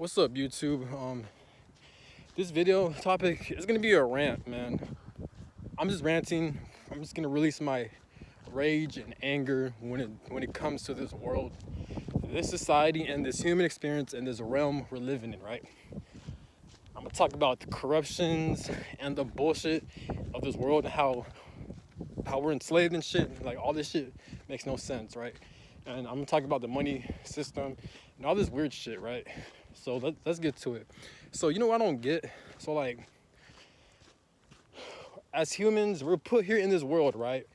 What's up, YouTube? This video topic is gonna be a rant, man. I'm just ranting. I'm just gonna release my rage and anger when it comes to this world, this society, and this human experience and this realm we're living in, right? I'm gonna talk about the corruptions and the bullshit of this world and how we're enslaved and shit. Like, all this shit makes no sense, right? And I'm gonna talk about the money system and all this weird shit, right? So let's get to it. So, what I don't get? So, like, as humans, we're put here in this world, right?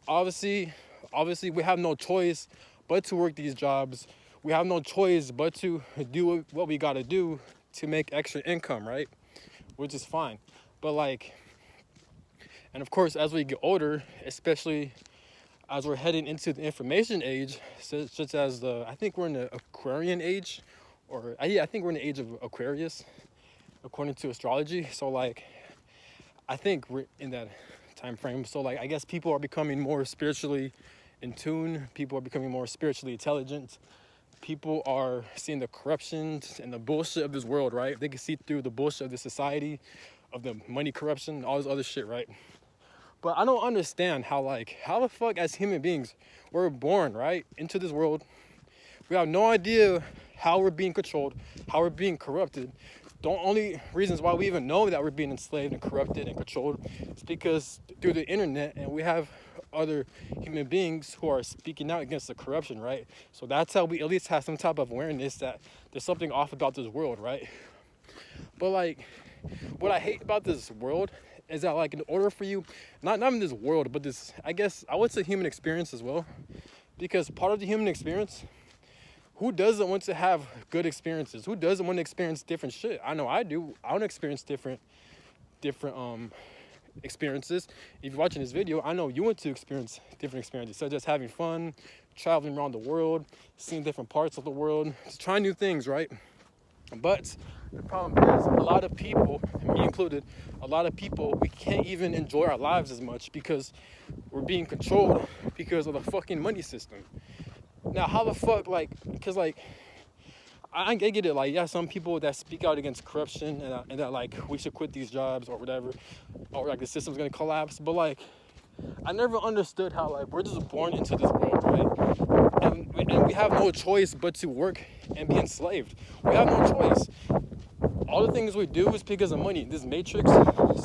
Obviously, we have no choice but to work these jobs. We have no choice but to do what we gotta do to make extra income, right? Which is fine. But, like, and of course, as we get older, especially as we're heading into the information age, such as I think we're in the Aquarian age, I think we're in the age of Aquarius, according to astrology. So, like, I think we're in that time frame. So, like, I guess people are becoming more spiritually in tune. People are becoming more spiritually intelligent. People are seeing the corruptions and the bullshit of this world, right? They can see through the bullshit of the society, of the money corruption, all this other shit, right? But I don't understand how the fuck, as human beings, we're born, right, into this world. We have no idea how we're being controlled, how we're being corrupted. The only reasons why we even know that we're being enslaved and corrupted and controlled is because through the internet, and we have other human beings who are speaking out against the corruption, right? So that's how we at least have some type of awareness that there's something off about this world, right? But, like, what I hate about this world is that, like, in order for you, not in this world, but this, I guess I would say, human experience as well, because part of the human experience, who doesn't want to have good experiences? Who doesn't want to experience different shit? I know I do. I want to experience different experiences. If you're watching this video, I know you want to experience different experiences, such as having fun, traveling around the world, seeing different parts of the world, just trying new things, right? But the problem is, a lot of people, me included, we can't even enjoy our lives as much because we're being controlled because of the fucking money system. Now, how the fuck, like, because, like, I get it, like, yeah, some people that speak out against corruption and that, like, we should quit these jobs or whatever, or, like, the system's gonna collapse, but, like, I never understood how, like, we're just born into this world, right? And we have no choice but to work and be enslaved. We have no choice. All the things we do is because of money. This matrix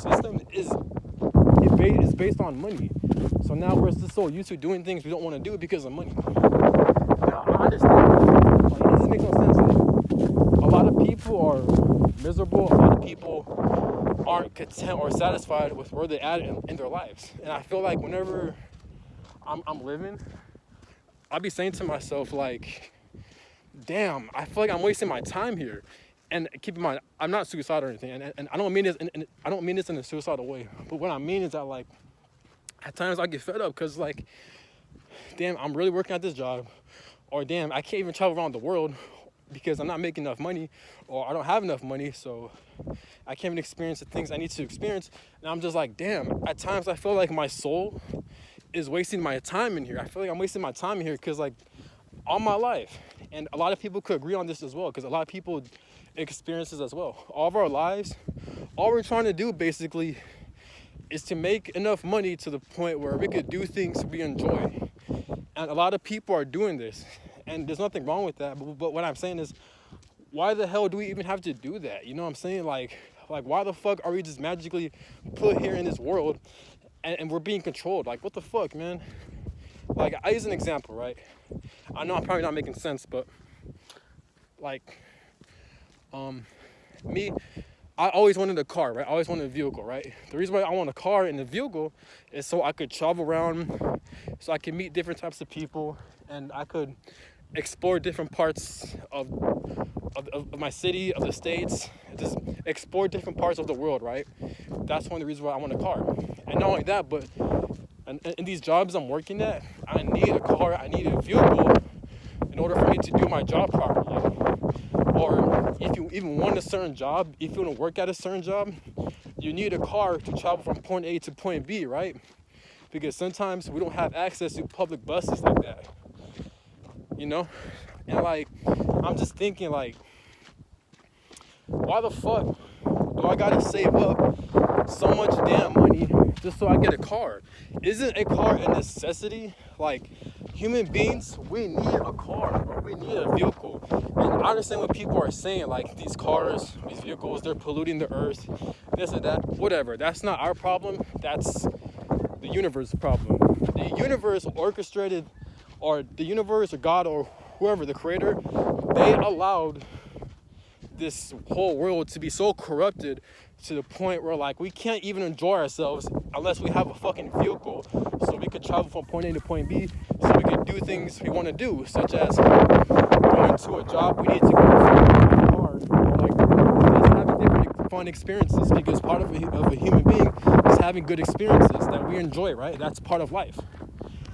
system is based on money. So now we're just so used to doing things we don't want to do because of money. Now, I understand. Like, it just makes no sense. Like, a lot of people are miserable. A lot of people aren't content or satisfied with where they're at in their lives. And I feel like whenever I'm living, I'll be saying to myself, like, damn, I feel like I'm wasting my time here. And keep in mind, I'm not suicidal or anything, and I don't mean this, I don't mean this in a suicidal way. But what I mean is that, like, at times I get fed up because, like, damn, I'm really working at this job, or damn, I can't even travel around the world because I'm not making enough money, or I don't have enough money, so I can't even experience the things I need to experience. And I'm just like, damn, at times I feel like my soul is wasting my time in here. I feel like I'm wasting my time in here because, like, all my life, and a lot of people could agree on this as well, because a lot of people experience this as well. All of our lives, all we're trying to do basically is to make enough money to the point where we could do things we enjoy. And a lot of people are doing this, and there's nothing wrong with that. But what I'm saying is, why the hell do we even have to do that? You know what I'm saying? Like why the fuck are we just magically put here in this world and we're being controlled? Like, what the fuck, man? Like, I use an example, right? I know I'm probably not making sense, but, like, me, I always wanted a car, right? I always wanted a vehicle, right? The reason why I want a car and a vehicle is so I could travel around, so I could meet different types of people, and I could explore different parts of my city, of the states, just explore different parts of the world, right? That's one of the reasons why I want a car. And not only that, but in these jobs I'm working at, I need a car, I need a vehicle in order for me to do my job properly. Or if you even want a certain job, if you want to work at a certain job, you need a car to travel from point A to point B, right? Because sometimes we don't have access to public buses like that, you know? And, like, I'm just thinking, like, Why the fuck do I gotta save up so much damn money just so I get a car? Isn't a car a necessity? Like, human beings, we need a car, or we need a vehicle. And I understand what people are saying, like these cars, these vehicles, they're polluting the earth, this and that, whatever. That's not our problem. That's the universe's problem. The universe orchestrated, or the universe or God or whoever, the creator, they allowed this whole world to be so corrupted to the point where like we can't even enjoy ourselves unless we have a fucking vehicle, so we could travel from point A to point B, so we could do things we want to do, such as going to a job. We need to go to a car, like just having different fun experiences, because part of a human being is having good experiences that we enjoy, right? That's part of life.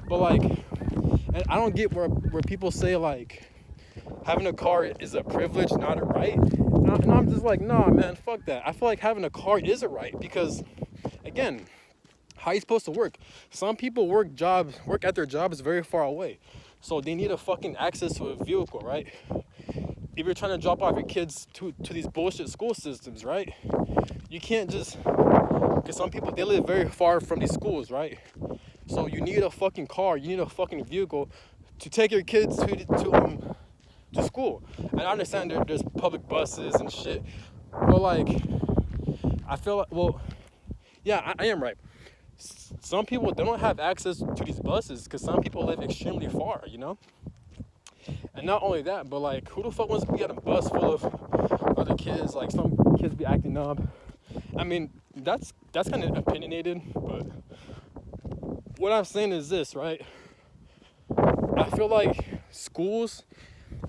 But like, and I don't get where people say like having a car is a privilege, not a right. And I'm just like, nah, man, fuck that. I feel like having a car is a right, because, again, how are you supposed to work? Some people work at their jobs very far away, so they need a fucking access to a vehicle, right? If you're trying to drop off your kids to these bullshit school systems, right? You can't just, because some people, they live very far from these schools, right? So you need a fucking car, you need a fucking vehicle to take your kids to school. And I understand there's public buses and shit, but like, I feel like, well, yeah, I am right. Some people, they don't have access to these buses because some people live extremely far, you know? And not only that, but like, who the fuck wants to be at a bus full of other kids? Like, some kids be acting up. I mean, that's kind of opinionated, but what I'm saying is this, right? I feel like schools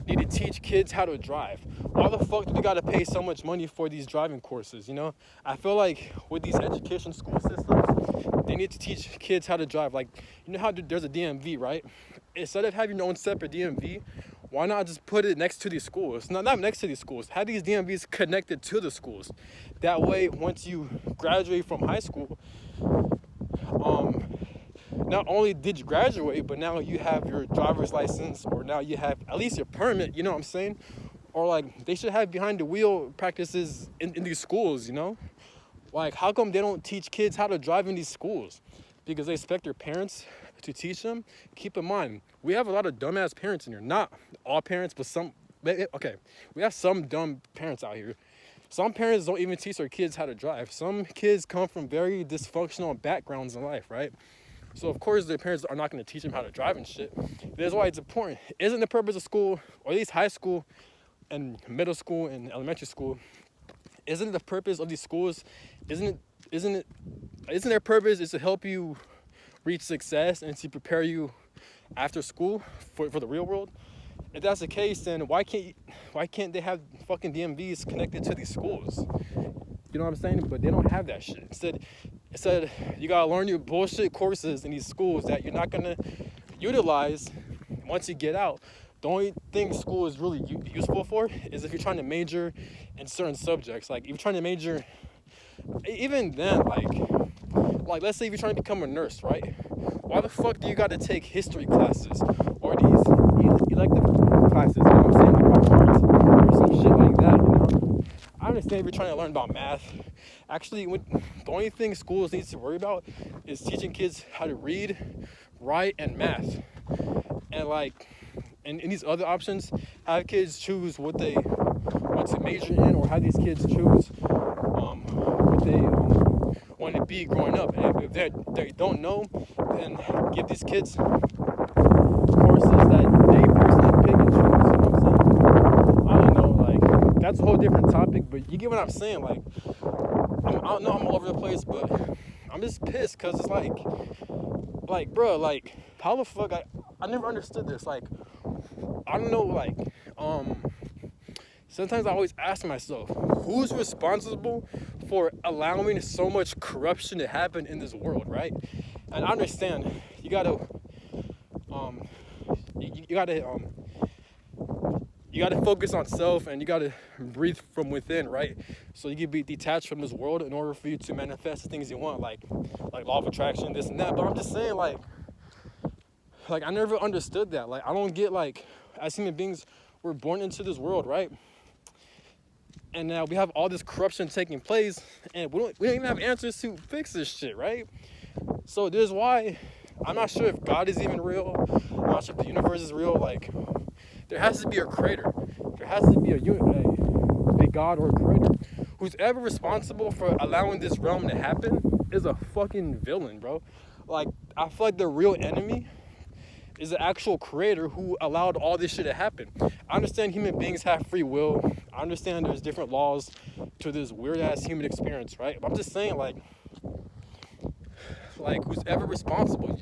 need to teach kids how to drive. Why the fuck do we gotta pay so much money for these driving courses, you know? I feel like with these education school systems, they need to teach kids how to drive. Like, you know how there's a DMV, right? Instead of having your own separate DMV, why not just put it next to these schools? Not next to these schools. Have these DMVs connected to the schools. That way, once you graduate from high school, not only did you graduate, but now you have your driver's license, or now you have at least your permit, you know what I'm saying? Or like, they should have behind the wheel practices in these schools, you know? Like, how come they don't teach kids how to drive in these schools? Because they expect their parents to teach them? Keep in mind, we have a lot of dumbass parents in here. Not all parents, but some. Okay, we have some dumb parents out here. Some parents don't even teach their kids how to drive. Some kids come from very dysfunctional backgrounds in life, right? So of course their parents are not going to teach them how to drive and shit. That's why it's important. Isn't the purpose of school, or at least high school and middle school and elementary school, isn't the purpose of these schools, isn't their purpose is to help you reach success and to prepare you after school for the real world? If that's the case, then why can't they have fucking DMVs connected to these schools? You know what I'm saying? But they don't have that shit. Instead, you gotta learn your bullshit courses in these schools that you're not gonna utilize once you get out. The only thing school is really useful for is if you're trying to major in certain subjects. Like, if you're trying to major, even then, like let's say if you're trying to become a nurse, right? Why the fuck do you gotta take history classes or these elective classes? You know what I'm saying? Like art or some shit like that, you know? I understand if you're trying to learn about math. Actually, the only thing schools need to worry about is teaching kids how to read, write, and math. And like, and these other options, have kids choose what they want to major in, or have these kids choose what they want to be growing up. And if they don't know, then give these kids courses that they personally pick and choose. You know what I'm saying? I don't know, like, that's a whole different topic, but you get what I'm saying. Like, I don't know, I'm all over the place, but I'm just pissed because it's like, bro, like, how the fuck, I never understood this. Like, I don't know, like, sometimes I always ask myself, who's responsible for allowing so much corruption to happen in this world, right? And I understand, you gotta focus on self, and you gotta breathe from within, right? So you can be detached from this world in order for you to manifest the things you want, like law of attraction, this and that. But I'm just saying, like I never understood that. Like, I don't get, like, as human beings, we're born into this world, right? And now we have all this corruption taking place, and we don't even have answers to fix this shit, right? So this is why I'm not sure if God is even real. I'm not sure if the universe is real. Like, there has to be a creator. There has to be a God or a creator. Who's ever responsible for allowing this realm to happen is a fucking villain, bro. Like, I feel like the real enemy is the actual creator who allowed all this shit to happen. I understand human beings have free will. I understand there's different laws to this weird-ass human experience, right? But I'm just saying, like who's ever responsible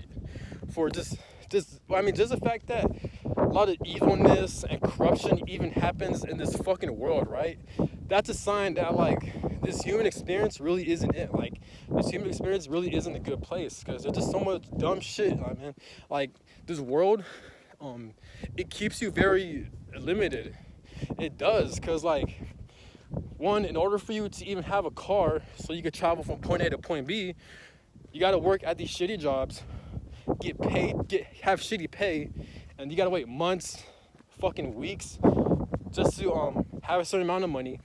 for just the fact that a lot of evilness and corruption even happens in this fucking world, right? That's a sign that, like, this human experience really isn't it. Like, this human experience really isn't a good place, because there's just so much dumb shit, man. Like, this world, it keeps you very limited. It does, because, like, one, in order for you to even have a car so you could travel from point A to point B, you gotta work at these shitty jobs, get paid, have shitty pay, and you gotta wait months, fucking weeks, just to have a certain amount of money,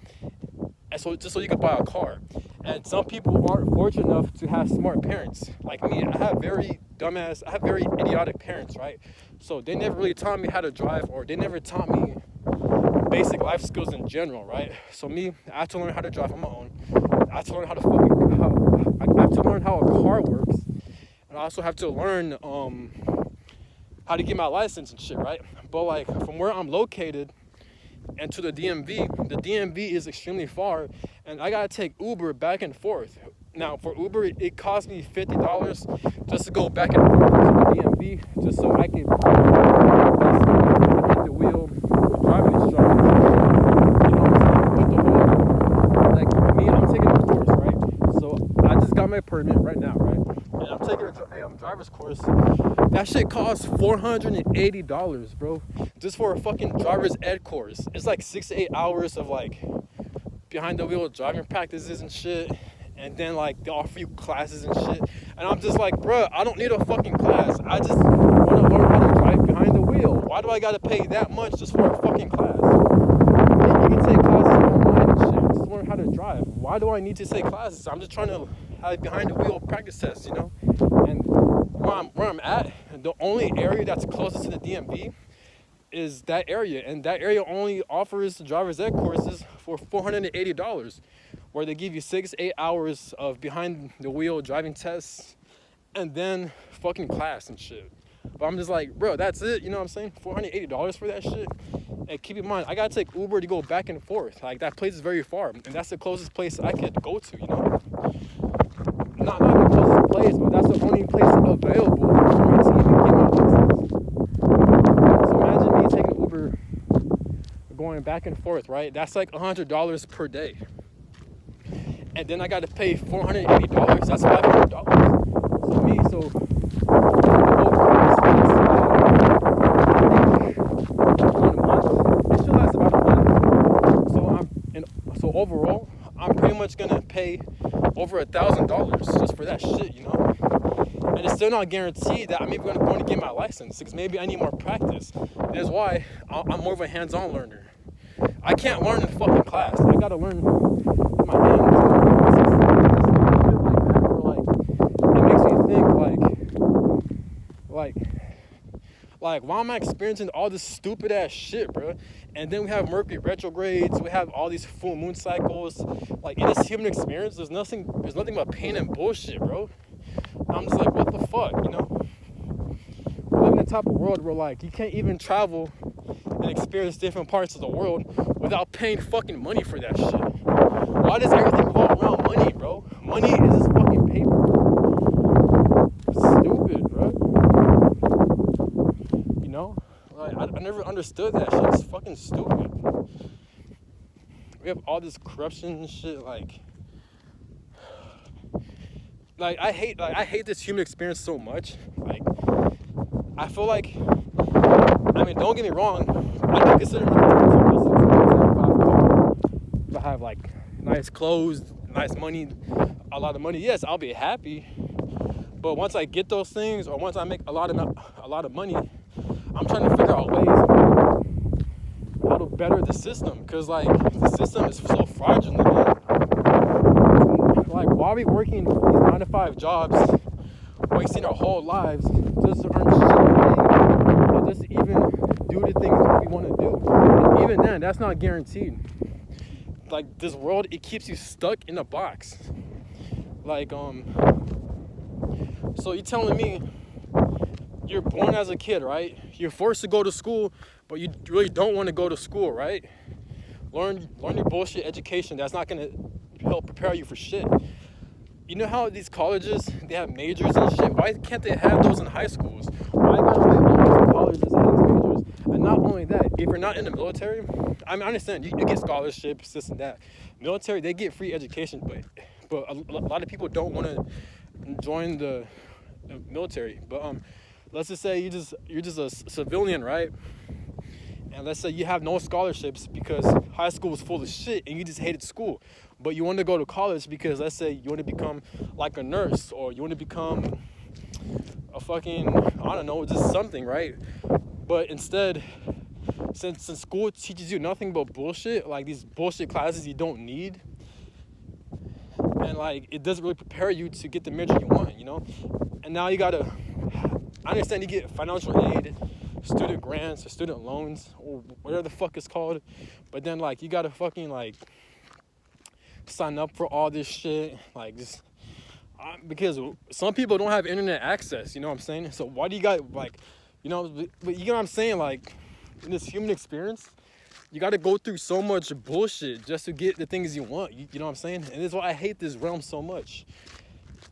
and so you can buy a car. And some people aren't fortunate enough to have smart parents like me. I have very idiotic parents, right? So they never really taught me how to drive, or they never taught me basic life skills in general, right? So me, I have to learn how to drive on my own. I have to learn how a car works, and I also have to learn how to get my license and shit, right? But, like, from where I'm located and to the DMV is extremely far, and I gotta take Uber back and forth. Now, for Uber, it cost me $50 just to go back and forth to the DMV, just so I could hit the wheel, driving instructions. You know what I'm saying? But the whole, like, me, I'm taking a course, right? So I just got my permit right now, right? And I'm taking a driver's course. That shit costs $480, bro. Just for a fucking driver's ed course. It's like 6 to 8 hours of, like, behind the wheel driving practices and shit. And then, like, they offer you classes and shit. And I'm just like, bro, I don't need a fucking class. I just want to learn how to drive behind the wheel. Why do I gotta pay that much just for a fucking class? You can take classes online and shit. Just learn how to drive. Why do I need to take classes? I'm just trying to have behind the wheel practice tests, you know? And where I'm at, the only area that's closest to the DMV is that area. And that area only offers driver's ed courses for $480. Where they give you 6 to 8 hours of behind the wheel driving tests and then fucking class and shit. But I'm just like, bro, that's it, you know what I'm saying? $480 for that shit. And keep in mind, I gotta take Uber to go back and forth. Like, that place is very far, and that's the closest place I could go to, you know? Not the closest place, but that's the only place available for me to even get my license. So imagine me taking Uber, going back and forth, right? That's like $100 per day. And then I got to pay $480. That's $500. So the whole course lasts about 1 month. It should last about a month. So overall, I'm pretty much gonna pay over $1,000 just for that shit, you know. And it's still not guaranteed that I'm even going to get my license, because maybe I need more practice. That's why I'm more of a hands-on learner. I can't learn in fucking class. I gotta learn with my hands. Like, why am I experiencing all this stupid ass shit, bro? And then we have Mercury retrogrades, we have all these full moon cycles. Like, in this human experience, there's nothing but pain and bullshit, bro. I'm just like, what the fuck, you know? We live in a type of world where, like, you can't even travel and experience different parts of the world without paying fucking money for that shit. Why does everything revolve around money, bro? Money is just fucking paper. Stupid, bro. You know? Like, I never understood that shit. It's fucking stupid. We have all this corruption and shit, like I hate this human experience so much. Like, I feel like, I mean, don't get me wrong, I do consider if I have like nice clothes, nice money, a lot of money, yes, I'll be happy. But once I get those things, or once I make a lot of money, I'm trying to figure out ways how to better the system, because like the system is so fraudulent, man. Like, why are we working these 9 to 5 jobs, wasting our whole lives just to earn shit, or just to even do the things that we want to do? And even then, that's not guaranteed. Like, this world, it keeps you stuck in a box. Like, so you're telling me you're born as a kid, right? You're forced to go to school, but you really don't want to go to school, right? Learn your bullshit education. That's not gonna help prepare you for shit. You know how these colleges, they have majors and shit? Why can't they have those in high schools? Why gotta wait all these colleges that have majors? And not only that, if you're not in the military, I mean, I understand you get scholarships, this and that. Military, they get free education, but a lot of people don't want to join the military. But let's just say you're just a civilian, right? And let's say you have no scholarships because high school was full of shit and you just hated school. But you want to go to college because, let's say, you want to become like a nurse, or you want to become a fucking, I don't know, just something, right? But instead, since school teaches you nothing but bullshit, like these bullshit classes you don't need, and like it doesn't really prepare you to get the major you want, you know? And now you gotta, I understand you get financial aid, student grants or student loans or whatever the fuck it's called, but then like you gotta fucking like sign up for all this shit, like just because some people don't have internet access, you know what I'm saying? So why do you got like, you know, but you know what I'm saying? Like in this human experience, you got to go through so much bullshit just to get the things you want. You know what I'm saying? And this is why I hate this realm so much.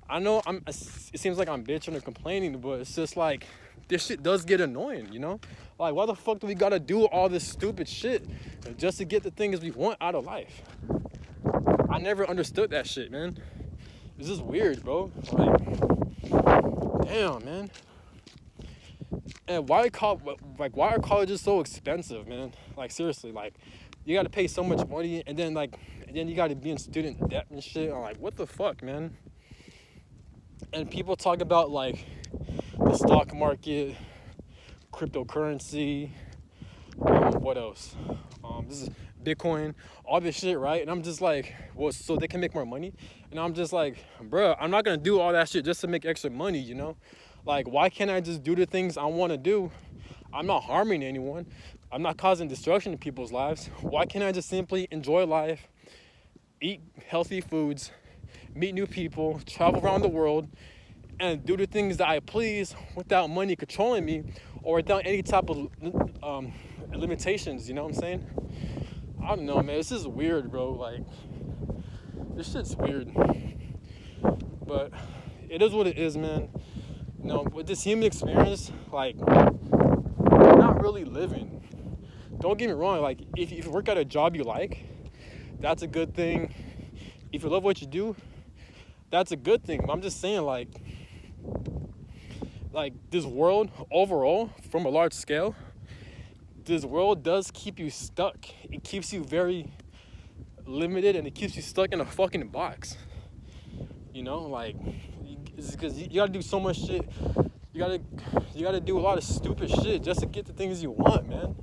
I know it seems like I'm bitching or complaining, but it's just like this shit does get annoying, you know? Like, why the fuck do we got to do all this stupid shit just to get the things we want out of life? I never understood that shit, man. It's just weird, bro. Like, damn, man. And why are colleges so expensive, man? Like, seriously, like, you gotta pay so much money, and then you gotta be in student debt and shit. I'm like, what the fuck, man? And people talk about like the stock market, cryptocurrency, what else? This is Bitcoin, all this shit, right? And I'm just like, well, so they can make more money? And I'm just like, bro, I'm not gonna do all that shit just to make extra money, you know? Like, why can't I just do the things I want to do? I'm not harming anyone. I'm not causing destruction in people's lives. Why can't I just simply enjoy life, eat healthy foods, meet new people, travel around the world, and do the things that I please without money controlling me or without any type of limitations, you know what I'm saying? I don't know, man. This is weird, bro. like, this shit's weird. But it is what it is, man. You know, with this human experience, like, we're not really living. Don't get me wrong, like, if you work at a job you like, that's a good thing. If you love what you do, that's a good thing. But I'm just saying, like this world overall, from a large scale, this world does keep you stuck. It keeps you very limited, and it keeps you stuck in a fucking box. You know, like, it's because you gotta do so much shit. You gotta do a lot of stupid shit just to get the things you want, man.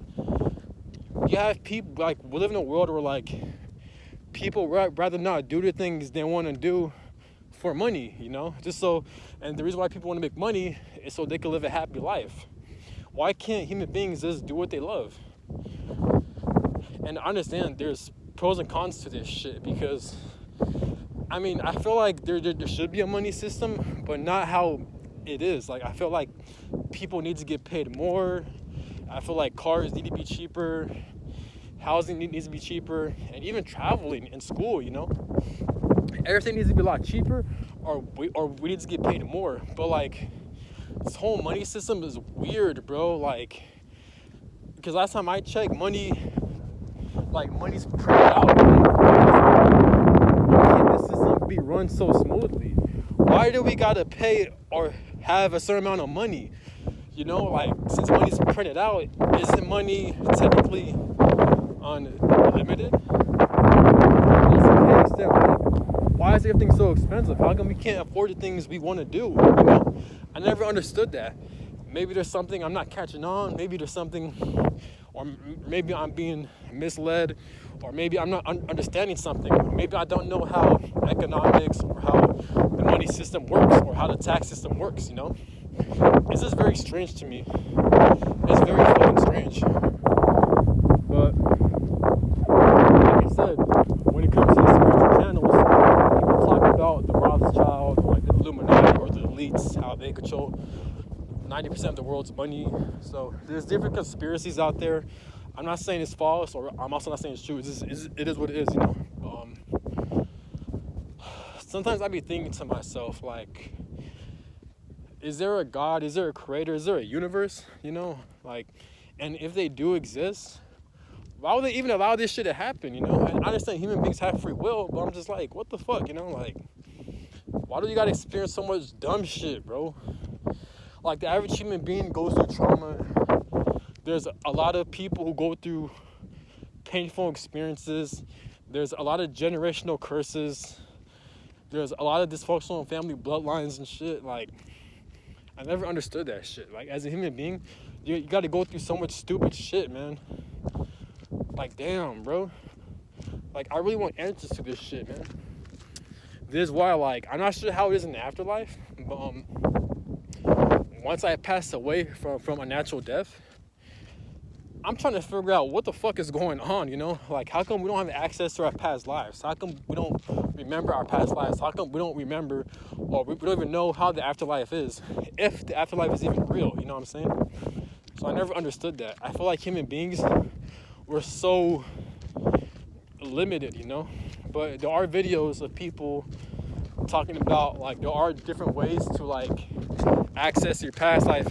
You have people, like, we live in a world where, like, people rather not do the things they want to do for money, you know? Just so, and the reason why people want to make money is so they can live a happy life. Why can't human beings just do what they love? And I understand there's pros and cons to this shit, because, I mean, I feel like there should be a money system, but not how it is. Like, I feel like people need to get paid more. I feel like cars need to be cheaper. Housing needs to be cheaper. And even traveling in school, you know? Everything needs to be a lot cheaper, or we need to get paid more. But, like, this whole money system is weird, bro. Like, because last time I checked, money's printed out. Why can't this system be run so smoothly? Why do we gotta pay or have a certain amount of money? You know, like, since money's printed out, isn't money technically unlimited? That's the case, then, like, why is everything so expensive? How come we can't afford the things we want to do? You know, I never understood that. Maybe there's something I'm not catching on. Maybe there's something or maybe I'm being misled, or maybe I'm not understanding something. Or maybe I don't know how economics or how the money system works or how the tax system works, you know? It's just very strange to me. It's very fucking strange. But like I said, when it comes to these spiritual channels, people talk about the Rothschild, like the Illuminati or the elites, how they control 90% of the world's money. So there's different conspiracies out there. I'm not saying it's false, or I'm also not saying it's true. It is what it is, you know. Sometimes I be thinking to myself, like, is there a God? Is there a creator? Is there a universe? You know, like, and if they do exist, why would they even allow this shit to happen? You know, I understand human beings have free will, but I'm just like, what the fuck, you know, like, why do you gotta experience so much dumb shit, bro? Like, the average human being goes through trauma. There's a lot of people who go through painful experiences. There's a lot of generational curses. There's a lot of dysfunctional family bloodlines and shit. Like, I never understood that shit. Like, as a human being, you gotta go through so much stupid shit, man. Like, damn, bro. Like, I really want answers to this shit, man. This is why, like, I'm not sure how it is in the afterlife, but once I pass away from a natural death, I'm trying to figure out what the fuck is going on, you know? Like, how come we don't have access to our past lives? How come we don't remember our past lives? How come we don't remember, or we don't even know how the afterlife is, if the afterlife is even real, you know what I'm saying? So I never understood that. I feel like human beings were so limited, you know? But there are videos of people talking about, like, there are different ways to, like, access your past life.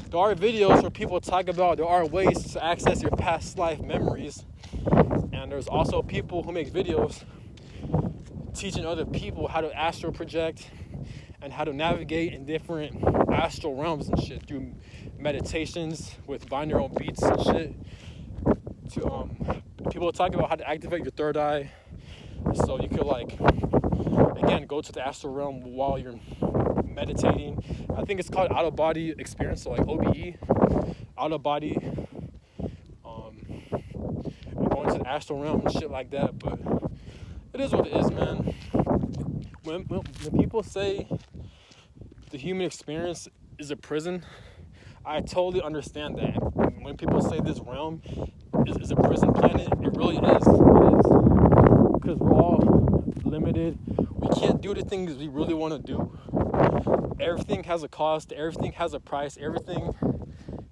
There are videos where people talk about there are ways to access your past life memories. And there's also people who make videos teaching other people how to astral project and how to navigate in different astral realms and shit through meditations with binaural beats and shit. People talk about how to activate your third eye, so you could, like, again, go to the astral realm while you're meditating. I think it's called out-of-body experience, so like OBE, out-of-body, going to the astral realm and shit like that. But it is what it is, man. When people say the human experience is a prison, I totally understand that. When people say this realm is a prison planet, it really is. It is. Because we're all limited. We can't do the things we really want to do. Everything has a cost. Everything has a price. Everything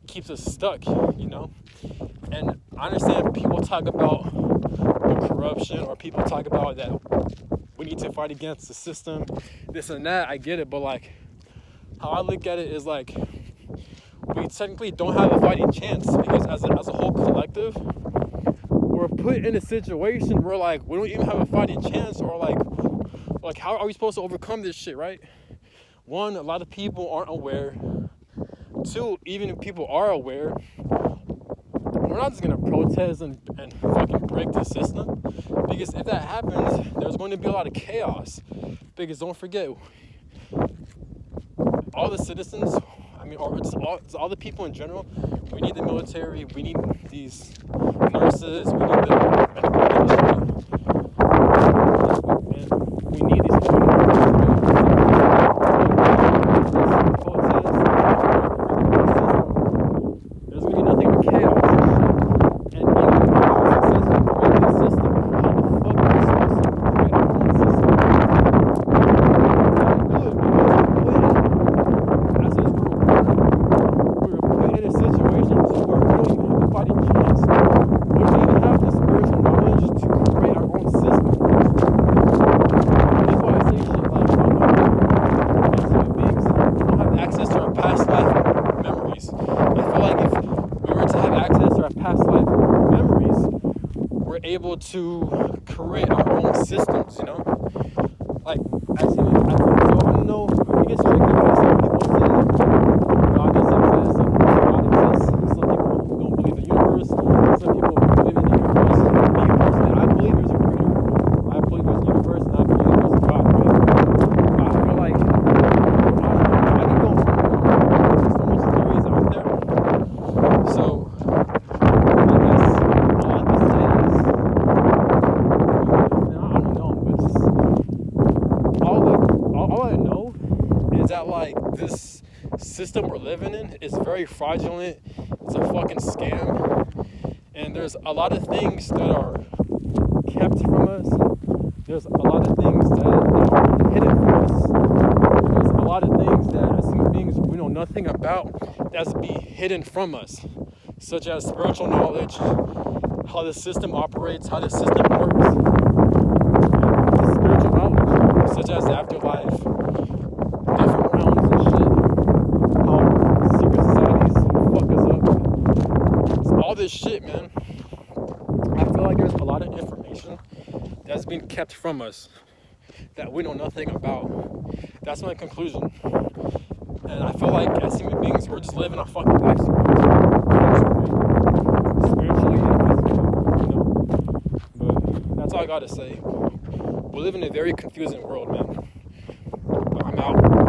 keeps us stuck, you know? And I understand people talk about the corruption, or people talk about that we need to fight against the system, this and that. I get it, but, like, how I look at it is, like, we technically don't have a fighting chance, because as a whole collective, we're put in a situation where, like, we don't even have a fighting chance, or like how are we supposed to overcome this shit, right? One, a lot of people aren't aware. Two, even if people are aware, we're not just gonna protest and fucking break the system, because if that happens, there's going to be a lot of chaos. Because don't forget, all the citizens, I mean, or it's all the people in general, we need the military, we need these nurses, we need the medical industry, and we need these people to protest. There's going to be nothing but chaos. And even if we're successful in creating the system, how the fuck are we supposed to create our own system? Good, because as this group, we were put in a situation where we don't even have a fighting chance. We don't even have the spiritual knowledge to create our own system. That's why I say shit like, as human beings, we don't have access to our past life memories. I feel like if we were to have access to our past life memories, we're able to create our own systems, you know? Like, as human, so I know it gets tricky, because some people say God doesn't exist, some people say God exists, some people don't believe in the universe, some people believe in the universe. Me personally, I believe there's a creator, I believe there's a universe, and I believe there's a God, right? But I feel like, I don't know, I can go from there's so much theories out there. So this system we're living in is very fraudulent. It's a fucking scam. And there's a lot of things that are kept from us. There's a lot of things that are hidden from us. There's a lot of things that as human beings we know nothing about that's be hidden from us, such as spiritual knowledge, how the system operates, how the system works, and spiritual knowledge, such as the afterlife, different realms and shit, how secret societies fuck us up. It's all this shit, man. I feel like there's a lot of information that's been kept from us that we know nothing about. That's my conclusion. And I feel like as human beings, we're just living our fucking lives spiritually and physically, you know? But that's all I gotta say. We live in a very confusing world, man. But I'm out.